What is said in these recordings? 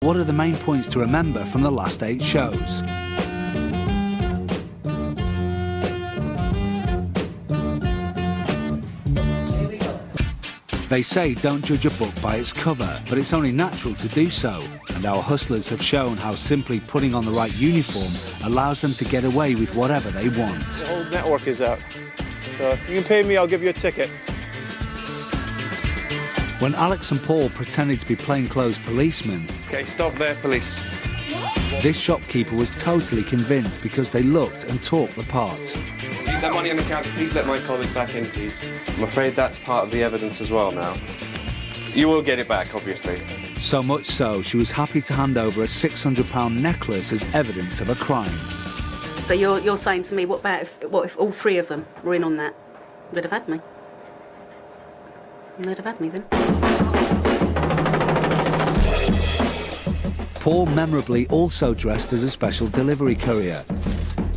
What are the main points to remember from the last 8 shows? They say don't judge a book by its cover, but it's only natural to do so. And our hustlers have shown how simply putting on the right uniform allows them to get away with whatever they want. The whole network is out. So you can pay me, I'll give you a ticket. When Alex and Paul pretended to be plainclothes policemen, Okay, stop there, police. this shopkeeper was totally convinced because they looked and talked the part. Leave that money on the counter. Please let my colleague back in, please. I'm afraid that's part of the evidence as well now. You will get it back, obviously. So much so, she was happy to hand over a £600 necklace as evidence of a crime. So you're saying to me, what if all 3 of them were in on that? They'd have had me. They'd have had me then. Paul memorably also dressed as a special delivery courier.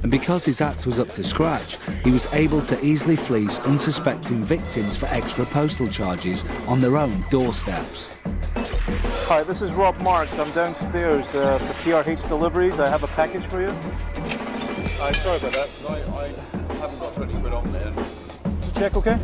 And because his act was up to scratch, he was able to easily fleece unsuspecting victims for extra postal charges on their own doorsteps. Hi, this is Rob Marks. I'm downstairs for TRH deliveries. I have a package for you. Sorry about that, I haven't got 20 quid on there. Check okay?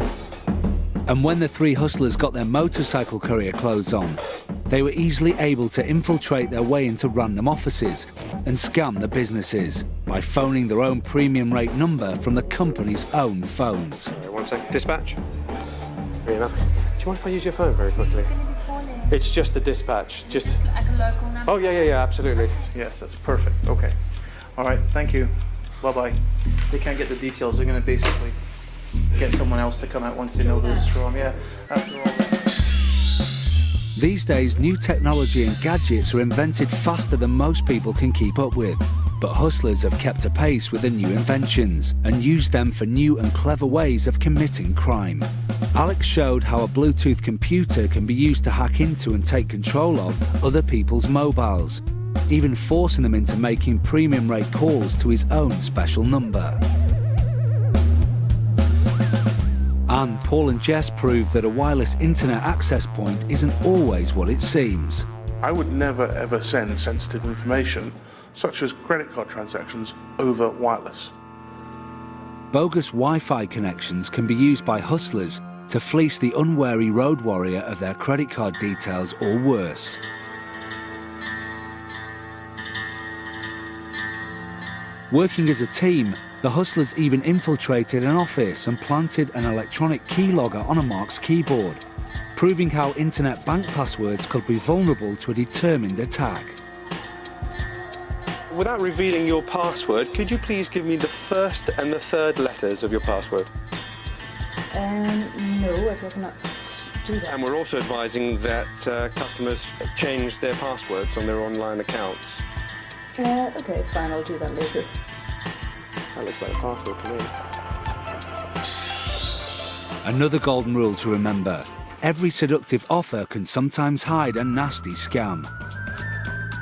And when the 3 hustlers got their motorcycle courier clothes on, they were easily able to infiltrate their way into random offices and scam the businesses by phoning their own premium rate number from the company's own phones. Sorry, 1 second. Dispatch. Fair enough. Do you mind if I use your phone very quickly? It's just the dispatch. Just like a local number? Oh, yeah, absolutely. Yes, that's perfect. Okay. All right, thank you. Bye-bye. They can't get the details. They're going to basically get someone else to come out once they know who it's from. Yeah, after all that. These days, new technology and gadgets are invented faster than most people can keep up with. But hustlers have kept apace with the new inventions and used them for new and clever ways of committing crime. Alex showed how a Bluetooth computer can be used to hack into and take control of other people's mobiles, even forcing them into making premium rate calls to his own special number. And Paul and Jess proved that a wireless internet access point isn't always what it seems. I would never ever send sensitive information, such as credit card transactions, over wireless. Bogus Wi-Fi connections can be used by hustlers to fleece the unwary road warrior of their credit card details or worse. Working as a team, the hustlers even infiltrated an office and planted an electronic keylogger on a Mark's keyboard, proving how internet bank passwords could be vulnerable to a determined attack. Without revealing your password, could you please give me the first and the third letters of your password? No, I thought not do that. And we're also advising that customers change their passwords on their online accounts. Okay, fine, I'll do that later. That looks like a password to me. Another golden rule to remember: every seductive offer can sometimes hide a nasty scam.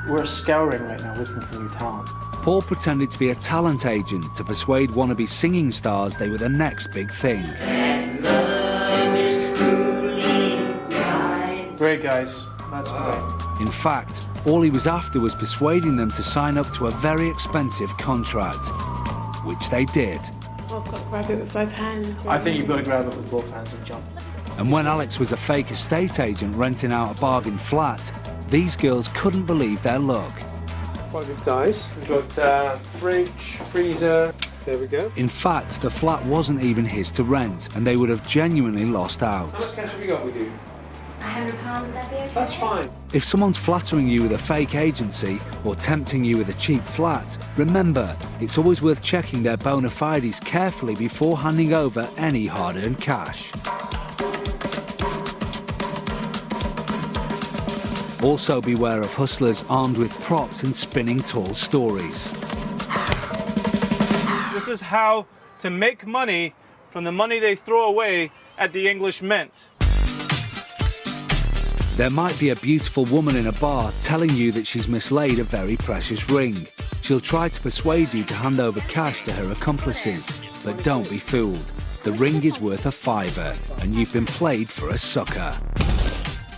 We're scouring right now looking for new talent. Paul pretended to be a talent agent to persuade wannabe singing stars they were the next big thing. Great, guys. That's great. In fact, all he was after was persuading them to sign up to a very expensive contract, which they did. Well, I've got to grab it with both hands. I think you've got to grab it with both hands and jump. And when Alex was a fake estate agent renting out a bargain flat, these girls couldn't believe their luck. Quite a good size. We've got fridge, freezer. There we go. In fact, the flat wasn't even his to rent, and they would have genuinely lost out. How much cash have you got with you? £100, would that be okay? That's fine. If someone's flattering you with a fake agency or tempting you with a cheap flat, remember, it's always worth checking their bona fides carefully before handing over any hard-earned cash. Also beware of hustlers armed with props and spinning tall stories. This is how to make money from the money they throw away at the English Mint. There might be a beautiful woman in a bar telling you that she's mislaid a very precious ring. She'll try to persuade you to hand over cash to her accomplices, but don't be fooled. The ring is worth a £5, and you've been played for a sucker.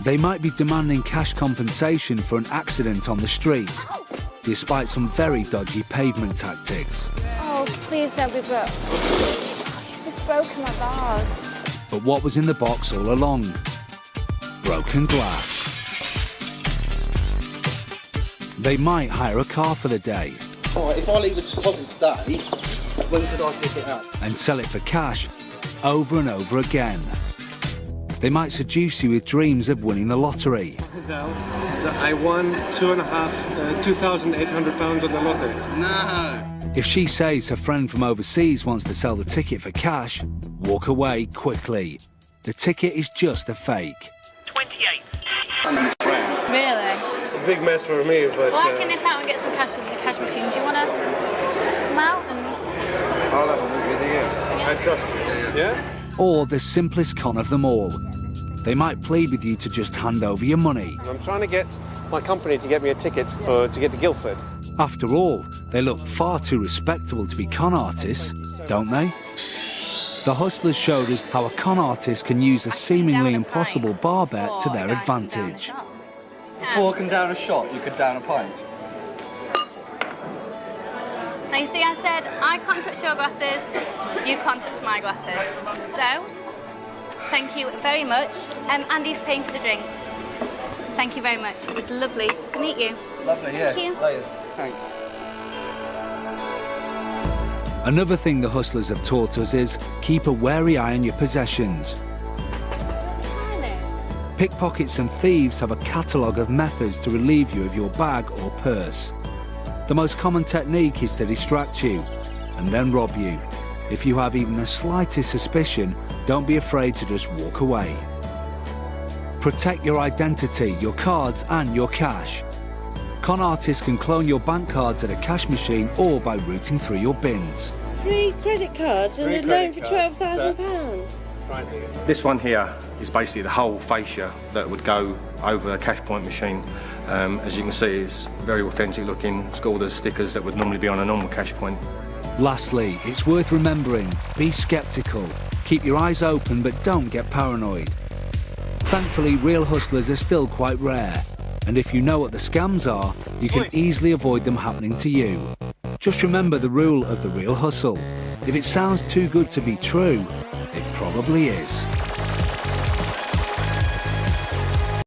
They might be demanding cash compensation for an accident on the street, despite some very dodgy pavement tactics. Oh, please don't be broke. You've just broken my vase. But what was in the box all along? Broken glass. They might hire a car for the day All right, if I leave a deposit today, when could I pick it up? and sell it for cash over and over again. They might seduce you with dreams of winning the lottery. Now, I won £2,800 on the lottery. No. If she says her friend from overseas wants to sell the ticket for cash, walk away quickly. The ticket is just a fake. 28. Really? A big mess for me, but... Well, I can nip out and get some cash at the cash machine. Do you want to come out and... I'll have a look with you. I trust you. Yeah? Or the simplest con of them all. They might plead with you to just hand over your money. I'm trying to get my company to get me a ticket to get to Guildford. After all, they look far too respectable to be con artists, don't they? The Hustlers showed us how a con artist can use a seemingly impossible bar bet to their advantage. Before I can down a shot, you could down a pint. Now, you see, I said, I can't touch your glasses, you can't touch my glasses. So, thank you very much. Andy's paying for the drinks. Thank you very much. It was lovely to meet you. Lovely, yeah. Thank you. Layers. Thanks. Another thing the Hustlers have taught us is keep a wary eye on your possessions. Pickpockets and thieves have a catalogue of methods to relieve you of your bag or purse. The most common technique is to distract you and then rob you. If you have even the slightest suspicion, don't be afraid to just walk away. Protect your identity, your cards and your cash. Con artists can clone your bank cards at a cash machine or by routing through your bins. 3 credit cards and a loan for £12,000. This one here is basically the whole fascia that would go over a cash point machine. As you can see, it's very authentic looking. It's got all the stickers that would normally be on a normal cash point. Lastly, it's worth remembering, be sceptical. Keep your eyes open but don't get paranoid. Thankfully, real hustlers are still quite rare. And if you know what the scams are, you can easily avoid them happening to you. Just remember the rule of the real hustle. If it sounds too good to be true, it probably is.